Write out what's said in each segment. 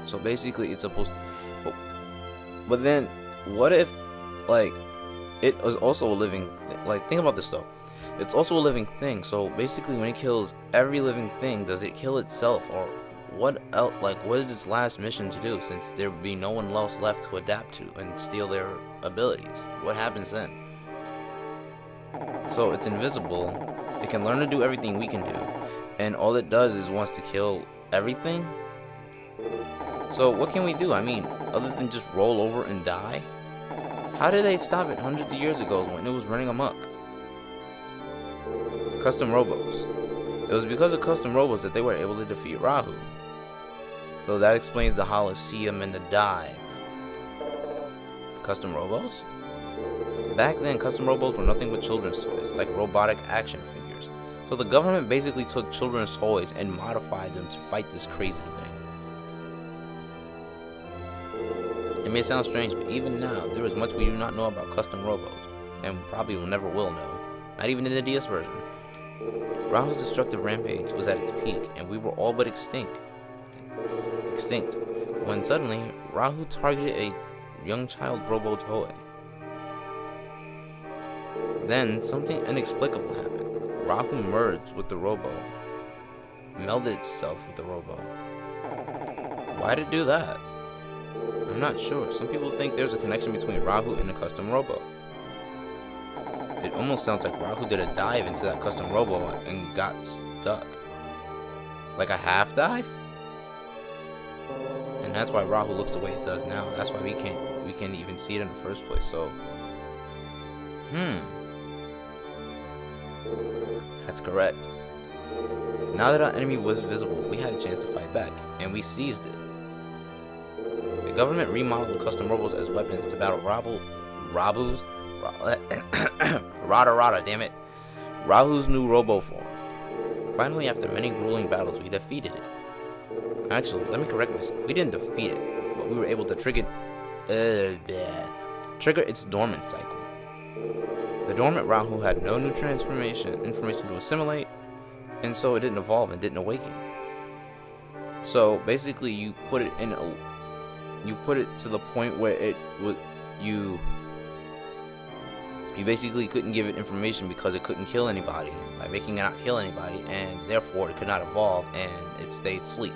So basically, it's supposed to. But then, what if, like, it is also a living? Like, think about this though. It's also a living thing. So basically, when it kills every living thing, does it kill itself, or what else? Like, what is its last mission to do? Since there would be no one else left to adapt to and steal their abilities, what happens then? So it's invisible. It can learn to do everything we can do, and all it does is wants to kill everything. So what can we do? I mean, other than just roll over and die? How did they stop it hundreds of years ago when it was running amok? Custom Robos. It was because of custom Robos that they were able to defeat Rahu. So that explains the Holosseum and the dive. Custom Robos? Back then, custom Robos were nothing but children's toys, like robotic action figures. So the government basically took children's toys and modified them to fight this crazy thing. It may sound strange, but even now, there is much we do not know about custom Robos, and probably will never will know, not even in the DS version. Rahu's destructive rampage was at its peak, and we were all but extinct, when suddenly, Rahu targeted a young child Robo toy. Then, something inexplicable happened. Rahu merged with the Robo, melded itself with the Robo. Why did it do that? I'm not sure. Some people think there's a connection between Rahu and the custom Robo. It almost sounds like Rahu did a dive into that custom Robo and got stuck. Like a half dive? And that's why Rahu looks the way it does now. That's why we can't even see it in the first place. So, that's correct. Now that our enemy was visible, we had a chance to fight back, and we seized it. The government remodeled the custom Robos as weapons to battle Rahu's new Robo form. Finally, after many grueling battles, we defeated it. Actually, let me correct myself. We didn't defeat it, but we were able to trigger its dormant cycle. The dormant Rahu had no new information to assimilate, and so it didn't evolve and didn't awaken. So basically, you put it to the point where you basically couldn't give it information because it couldn't kill anybody by making it not kill anybody, and therefore it could not evolve, and it stayed asleep.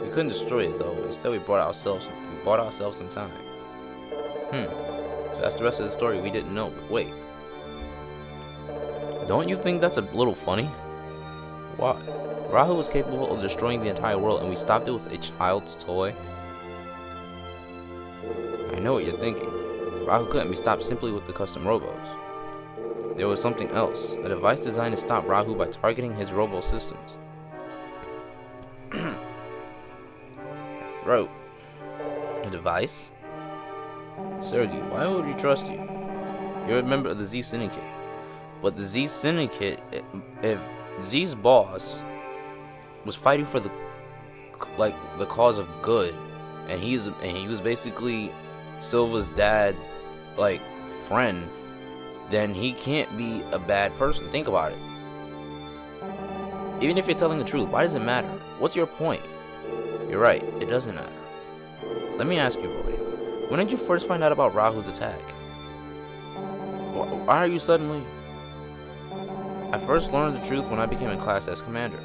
We couldn't destroy it though. Instead, we bought ourselves some time. So that's the rest of the story we didn't know. But wait, don't you think that's a little funny? Why? Rahu was capable of destroying the entire world, and we stopped it with a child's toy? I know what you're thinking. Rahu couldn't be stopped simply with the custom Robos. There was something else, a device designed to stop Rahu by targeting his Robo systems. Throat. A device? Sergei, why would we trust you? You're a member of the Z Syndicate. But the Z Syndicate, if Z's boss was fighting for the cause of good, and he was basically Silva's dad's friend, then he can't be a bad person. Think about it. Even if you're telling the truth, why does it matter? What's your point? You're right, it doesn't matter. Let me ask you, Roy, when did you first find out about Rahu's attack? Why are you suddenly... I first learned the truth when I became in class as commander.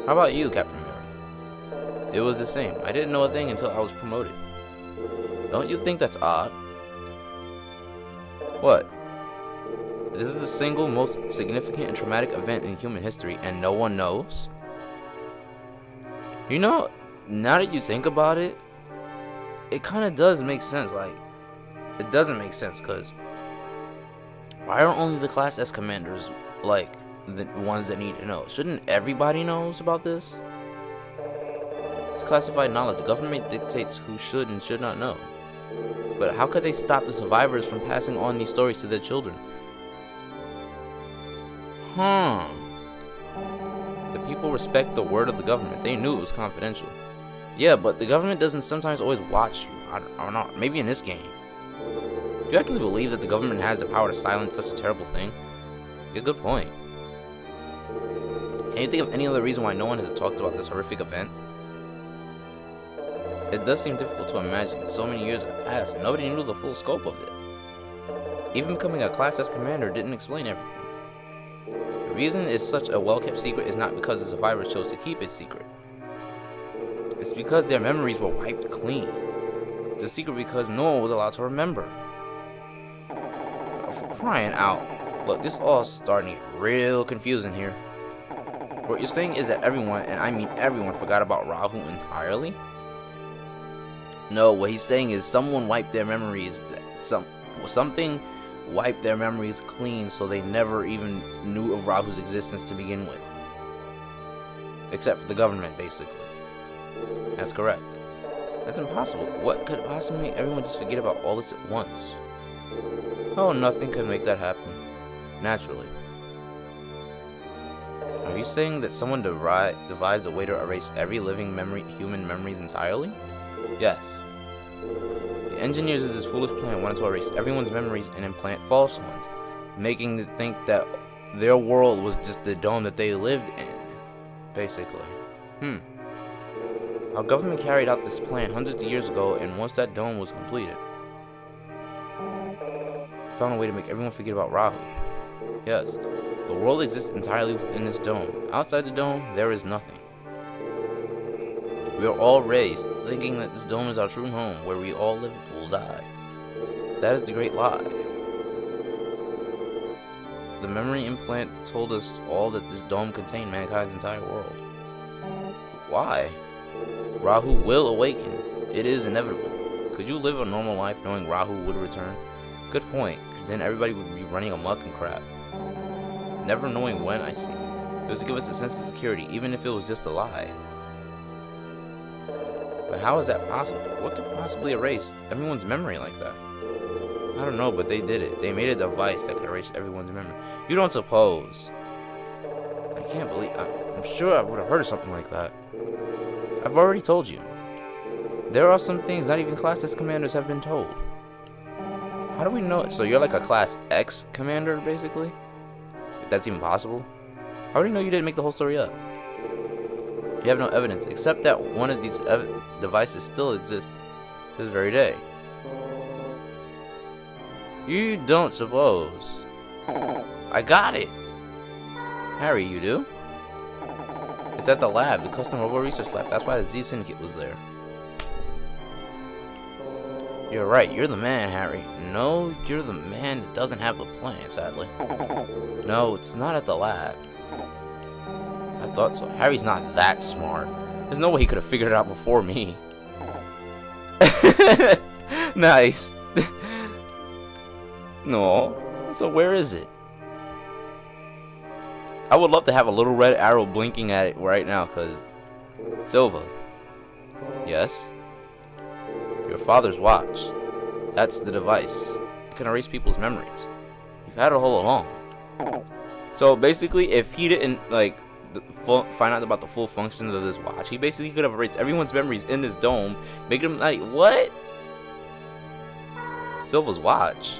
How about you, Captain Mirror? It was the same. I didn't know a thing until I was promoted. Don't you think that's odd? What? This is the single most significant and traumatic event in human history, and no one knows? You know, now that you think about it, it kind of does make sense. It doesn't make sense, because why are only the class S commanders, the ones that need to know? Shouldn't everybody knows about this? It's classified knowledge. The government dictates who should and should not know. But how could they stop the survivors from passing on these stories to their children? The people respect the word of the government. They knew it was confidential. Yeah, but the government doesn't sometimes always watch you. I don't know. Maybe in this game. Do you actually believe that the government has the power to silence such a terrible thing? A good point. Can you think of any other reason why no one has talked about this horrific event? It does seem difficult to imagine. So many years have passed and nobody knew the full scope of it. Even becoming a Class S commander didn't explain everything. The reason it's such a well-kept secret is not because the survivors chose to keep it secret. It's because their memories were wiped clean. It's a secret because no one was allowed to remember. For crying out. Look, this all starting to get real confusing here. What you're saying is that everyone, and I mean everyone, forgot about Rahu entirely? No, what he's saying is someone wiped their memories. Something wiped their memories clean so they never even knew of Rahu's existence to begin with. Except for the government, basically. That's correct. That's impossible. What could possibly make everyone just forget about all this at once? Oh, nothing could make that happen. Naturally. Are you saying that someone devised a way to erase every living human memories entirely? Yes. The engineers of this foolish plan wanted to erase everyone's memories and implant false ones, making them think that their world was just the dome that they lived in, basically. Our government carried out this plan hundreds of years ago, and once that dome was completed, found a way to make everyone forget about Rahu. Yes, the world exists entirely within this dome. Outside the dome, there is nothing. We are all raised, thinking that this dome is our true home, where we all live and will die. That is the great lie. The memory implant told us all that this dome contained mankind's entire world. Why? Rahu will awaken. It is inevitable. Could you live a normal life knowing Rahu would return? Good point, because then everybody would be running amok and crap. Never knowing when, I see. It was to give us a sense of security, even if it was just a lie. But how is that possible? What could possibly erase everyone's memory like that? I don't know, but they did it. They made a device that could erase everyone's memory. You don't suppose. I can't believe... I'm sure I would have heard of something like that. I've already told you. There are some things not even Class S commanders have been told. How do we know? So you're like a Class X commander, basically? If that's even possible? How do you know you didn't make the whole story up? You have no evidence, except that one of these devices still exists to this very day. You don't suppose. I got it! Harry, you do? It's at the lab, the custom Robo research lab. That's why the Z Syndicate was there. You're right, you're the man, Harry. No, you're the man that doesn't have the plan, sadly. No, it's not at the lab. I thought so. Harry's not that smart. There's no way he could have figured it out before me. Nice. No. So where is it? I would love to have a little red arrow blinking at it right now, because... Silva. Yes? Your father's watch. That's the device. It can erase people's memories. You've had it all along. So basically, if he didn't, like... find out about the full function of this watch, he basically could have erased everyone's memories in this dome, making them like, what? Silva's watch.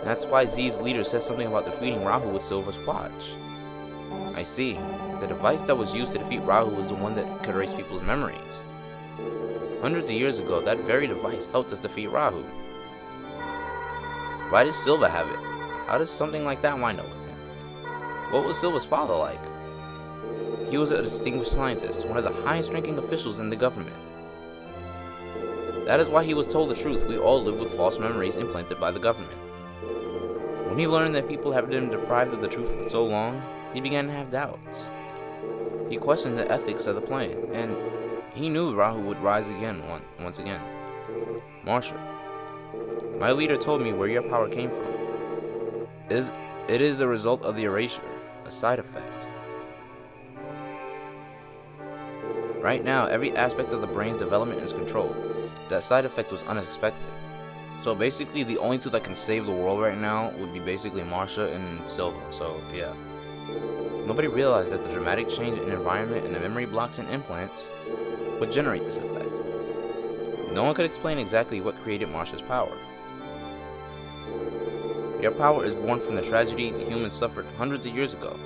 That's why Z's leader said something about defeating Rahu with Silva's watch. I see. The device that was used to defeat Rahu was the one that could erase people's memories. Hundreds of years ago, that very device helped us defeat Rahu. Why does Silva have it? How does something like that wind up with him? What was Silva's father like? He was a distinguished scientist, one of the highest ranking officials in the government. That is why he was told the truth. We all live with false memories implanted by the government. When he learned that people have been deprived of the truth for so long, he began to have doubts. He questioned the ethics of the plan, and he knew Rahu would rise again once again. Marshal, my leader told me where your power came from. It is a result of the erasure, a side effect. Right now, every aspect of the brain's development is controlled. That side effect was unexpected. So basically, the only two that can save the world right now would be basically Marsha and Silva. So, yeah. Nobody realized that the dramatic change in environment and the memory blocks and implants would generate this effect. No one could explain exactly what created Marsha's power. Your power is born from the tragedy the humans suffered hundreds of years ago.